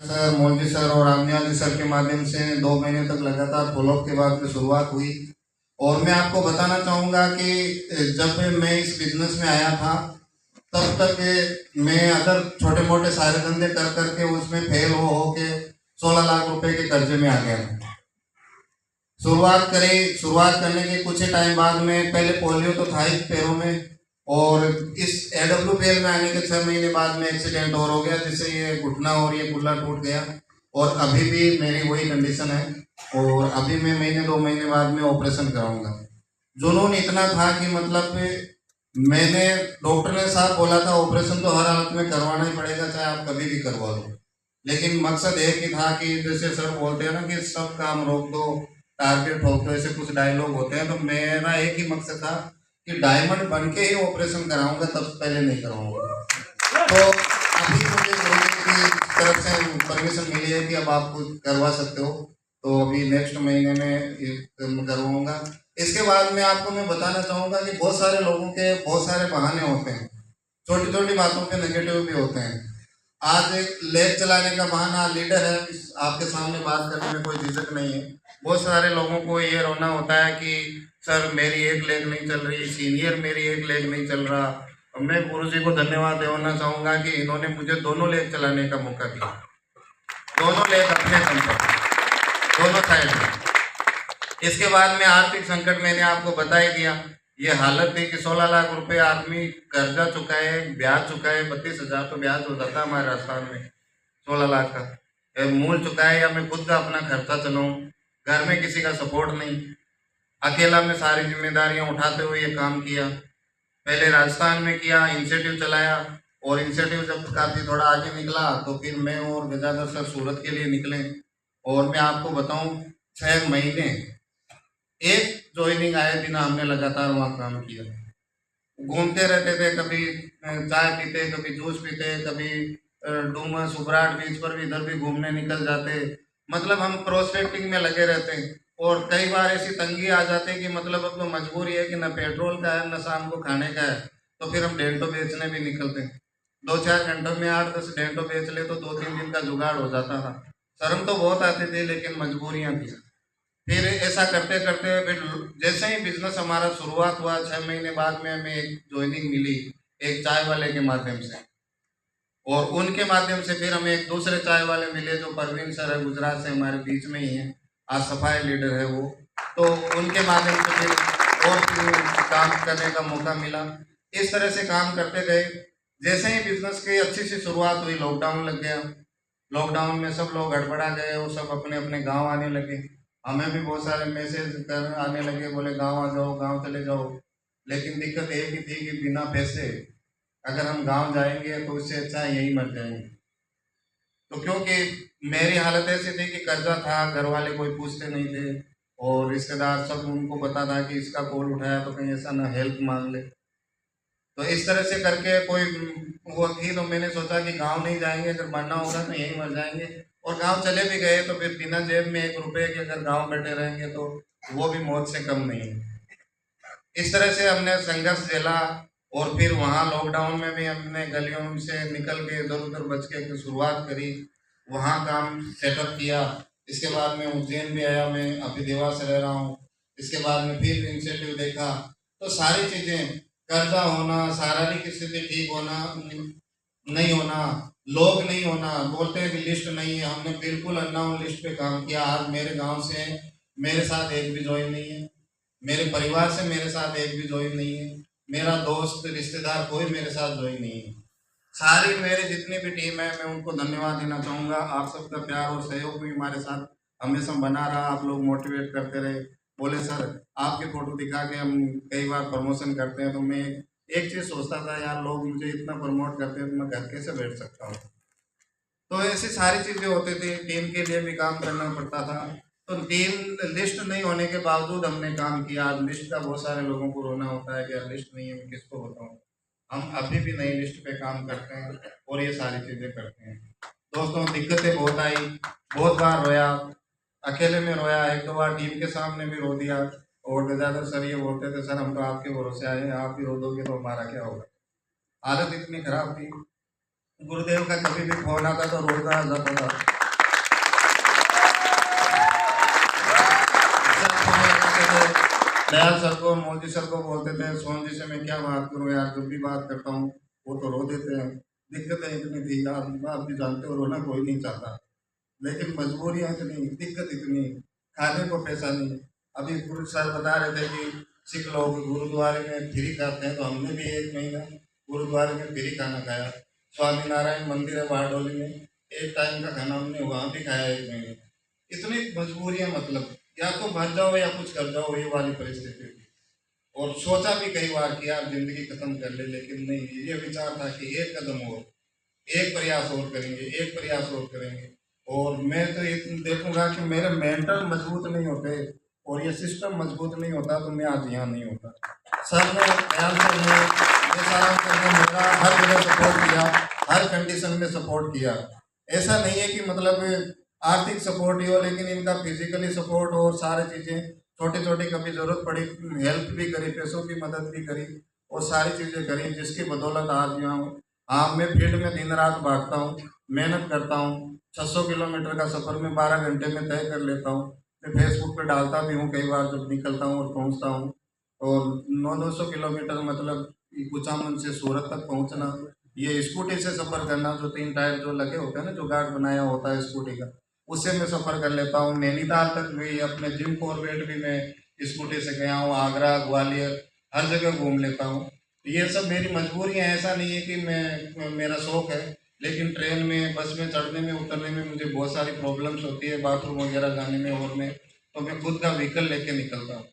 Sir, Modi sir और आमनियाल sir के माध्यम से 2 महीने तक लगातार फॉलोअप के बाद में शुरुआत हुई। और मैं आपको बताना चाहूँगा कि जब मैं इस बिजनेस में आया था तब तक मैं अगर छोटे मोटे सारे धंधे कर करके उसमें फेल हो के 16 लाख रुपए के कर्जे में आ गया था। शुरुआत करने के कुछ ही टाइम बाद में पहले पोलियो तो था ही पैरों में, और इस AWPL में आने के 6 महीने बाद में एक्सीडेंट और हो गया, जिससे ये घुटना और ये कुल्ला टूट गया। और अभी भी मेरी वही कंडीशन है, और अभी मैं महीने 2 महीने बाद में ऑपरेशन कराऊंगा। जुनून इतना था कि मतलब मैंने डॉक्टर ने साहब बोला था ऑपरेशन तो हर हालत में करवाना ही पड़ेगा, चाहे आप कभी भी करवा लो। लेकिन मकसद एक ही था कि जैसे सर बोलते हैं ना कि सब काम रोक दो, टारगेट ठोक दो, ऐसे कुछ डायलॉग होते हैं। तो मेरा एक ही मकसद था कि डायमंड बन के ही ऑपरेशन कराऊंगा, तब पहले नहीं कराऊंगा। तो अभी मुझे गुरुजी की तरफ से परमिशन मिली है कि अब आप कुछ करवा सकते हो, तो अभी नेक्स्ट महीने में करवाऊंगा। इसके बाद में आपको मैं बताना चाहूँगा कि बहुत सारे लोगों के बहुत सारे बहाने होते हैं, छोटी छोटी बातों पे नेगेटिव भी होते हैं। आज एक लेग चलाने का बहाना, लीडर है, आपके सामने बात करने में कोई झिझक नहीं है। बहुत सारे लोगों को ये रोना होता है कि सर मेरी एक लेग नहीं चल रही, सीनियर मेरी एक लेग नहीं चल रहा। और मैं गुरुजी को धन्यवाद देना चाहूँगा कि इन्होंने मुझे दोनों लेग चलाने का मौका दिया, दोनों लेग अपने दम पर, दोनों साइड में। इसके बाद में आर्थिक संकट मैंने आपको बता ही दिया। ये हालत थी कि 16 लाख रुपए आदमी कर्जा चुकाए, ब्याज चुकाए, 32,000 तो ब्याज हो जाता हमारे राजस्थान में 16 लाख का मूल चुकाए, या मैं खुद का अपना खर्चा चलाऊं, घर में किसी का सपोर्ट नहीं, अकेला मैं सारी जिम्मेदारियां उठाते हुए ये काम किया। पहले राजस्थान में किया, इंसेटिव चलाया, और इंसेटिव जब काफ़ी थोड़ा आगे निकला तो फिर मैं और गजाधर सर सूरत के लिए निकले। और मैं आपको बताऊं 6 महीने एक ज्वाइनिंग आए बिना हमने लगातार वहाँ काम किया। घूमते रहते थे, कभी चाय पीते, कभी जूस पीते, कभी डूमस उबराट बीच पर भी इधर भी घूमने निकल जाते। मतलब हम प्रोस्पेक्टिंग में लगे रहते हैं। और कई बार ऐसी तंगी आ जाती है कि मतलब अब तो मजबूरी है कि न पेट्रोल का है न शाम को खाने का है, तो फिर हम डेंटो बेचने भी निकलते हैं। 2-4 घंटों में 8-10 डेंटो बेच ले तो 2-3 दिन का जुगाड़ हो जाता था। शर्म तो बहुत आती थी, लेकिन मजबूरियां थी। फिर ऐसा करते करते फिर जैसे ही बिजनेस हमारा शुरुआत हुआ, 6 महीने बाद में हमें एक ज्वाइनिंग मिली एक चाय वाले के माध्यम से। और उनके माध्यम से फिर हमें एक दूसरे चाय वाले मिले जो परवीन सर है, गुजरात से हमारे बीच में ही है, आज सफाई लीडर है वो। तो उनके माध्यम से फिर और काम करने का मौका मिला। इस तरह से काम करते गए। जैसे ही बिजनेस की अच्छी सी शुरुआत हुई, लॉकडाउन लग गया। लॉकडाउन में सब लोग गड़बड़ा गए और सब अपने अपने गांव आने लगे। हमें भी बहुत सारे मैसेज कर आने लगे, बोले गांव आ जाओ, गांव चले जाओ। लेकिन दिक्कत एक ही थी कि बिना पैसे अगर हम गांव जाएंगे तो उससे अच्छा यही मर जाएंगे। तो क्योंकि मेरी हालत ऐसी थी कि कर्जा था, घर वाले कोई पूछते नहीं थे, और रिश्तेदार सब उनको पता था कि इसका कॉल उठाया तो कहीं ऐसा ना हेल्प मांग ले। तो इस तरह से करके कोई वो थी, तो मैंने सोचा कि गांव नहीं जाएंगे, अगर मरना होगा तो यहीं मर जाएंगे। और गांव चले भी गए तो फिर बिना जेब में 1 रुपए के अगर गांव बैठे रहेंगे तो वो भी मौत से कम नहीं है। इस तरह से हमने संघर्ष झेला। और फिर वहाँ लॉकडाउन में भी हमने गलियों से निकल के इधर उधर बच के शुरुआत करी, वहाँ काम सेटअप किया। इसके बाद में उज्जैन भी आया, मैं अभी देवास रह रहा हूँ। इसके बाद में फिर इंसेंटिव देखा, तो सारी चीज़ें, कर्जा होना, शारीरिक स्थिति ठीक होना, नहीं होना, लोग नहीं होना, बोलते हैं कि लिस्ट नहीं है, हमने बिल्कुल अननोन लिस्ट पे काम किया। आज मेरे गांव से मेरे साथ एक भी ज्वाइन नहीं है, मेरे परिवार से मेरे साथ एक भी ज्वाइन नहीं है, मेरा दोस्त रिश्तेदार कोई मेरे साथ ज्वाइन नहीं है। सारी मेरी जितनी भी टीम है, मैं उनको धन्यवाद देना चाहूँगा। आप सबका प्यार और सहयोग भी हमारे साथ हमेशा बना रहा, आप लोग मोटिवेट करते रहे। बोले सर आपकी फ़ोटो दिखा के हम कई बार प्रमोशन करते हैं, तो मैं एक चीज़ सोचता था, यार लोग मुझे इतना प्रमोट करते हैं तो मैं घर कैसे बैठ सकता हूँ। तो ऐसी सारी चीज़ें होती थी, टीम के लिए भी काम करना पड़ता था। तो टीम लिस्ट नहीं होने के बावजूद हमने काम किया। आज लिस्ट का बहुत सारे लोगों को रोना होता है कि यार लिस्ट नहीं है, मैं किसको बताऊँ। हम अभी भी नई लिस्ट पे काम करते हैं और ये सारी चीज़ें करते हैं। दोस्तों दिक्कतें बहुत आई, बहुत बार रोया, अकेले में रोया, 1-2 बार टीम के सामने भी रो दिया। और गजाधर सर ये बोलते थे, सर हम तो आपके भरोसे आए हैं, आप ही रो दोगे तो हमारा क्या होगा। हालत इतनी खराब थी। गुरुदेव का कभी भी फोन आता तो रोज आ जाता था। दयाल सर को, मोदी सर को बोलते थे, सोहन जी से मैं क्या बात करूं यार, जब भी बात करता हूँ वो तो रो देते हैं। दिक्कतें इतनी थी, आप भी जानते हो, रोना कोई नहीं चाहता, लेकिन मजबूरियां इतनी, दिक्कत इतनी, खाने को पैसा नहीं। अभी गुरु सर बता रहे थे कि सिख लोग गुरुद्वारे में फ्री खाते हैं, तो हमने भी एक महीना गुरुद्वारे में फ्री खाना खाया। स्वामी नारायण मंदिर है बारडोली में, एक टाइम का खाना हमने वहाँ भी खाया एक महीने। इतनी मजबूरियां, मतलब या तो भर जाओ या कुछ कर जाओ, ये वाली परिस्थिति थी। और सोचा भी कई बार कि यार जिंदगी खत्म कर ले, लेकिन नहीं, ये विचार था कि एक कदम और, एक प्रयास और करेंगे, एक प्रयास और करेंगे। और मैं तो ये देखूंगा कि मेरे मेंटल मजबूत नहीं होते और ये सिस्टम मजबूत नहीं होता तो मैं आज यहाँ नहीं होता। सर ने, ध्यान से ये सारा करके मेरा हर जगह सपोर्ट किया, हर कंडीशन में सपोर्ट किया। ऐसा नहीं है कि मतलब आर्थिक सपोर्ट ही हो, लेकिन इनका फिजिकली सपोर्ट और सारी चीज़ें, छोटी छोटी कभी ज़रूरत पड़ी हेल्प भी करी, पैसों की मदद भी करी और सारी चीज़ें करी, जिसकी बदौलत आज यहाँ हूँ। हाँ, मैं फील्ड में दिन रात भागता हूँ, मेहनत करता हूँ। 600 किलोमीटर का सफ़र में 12 घंटे में तय कर लेता हूँ। मैं फेसबुक पे डालता भी हूँ कई बार जब निकलता हूँ और पहुँचता हूँ। और 900-200 किलोमीटर मतलब कुचामन से सूरत तक पहुँचना, ये स्कूटी से सफ़र करना, जो 3 टायर जो लगे होते हैं ना, जो गार्ड बनाया होता है स्कूटी का, उससे मैं सफ़र कर लेता हूँ। नैनीताल तक भी, अपने जिम कॉर्बेट भी मैं स्कूटी से गया हूँ, आगरा, ग्वालियर, हर जगह घूम लेता हूँ। ये सब मेरी मजबूरियाँ, ऐसा नहीं है कि मैं, मेरा शौक है। लेकिन ट्रेन में, बस में चढ़ने में उतरने में मुझे बहुत सारी प्रॉब्लम्स होती है, बाथरूम वगैरह जाने में और में, तो मैं खुद का व्हीकल लेके निकलता हूँ।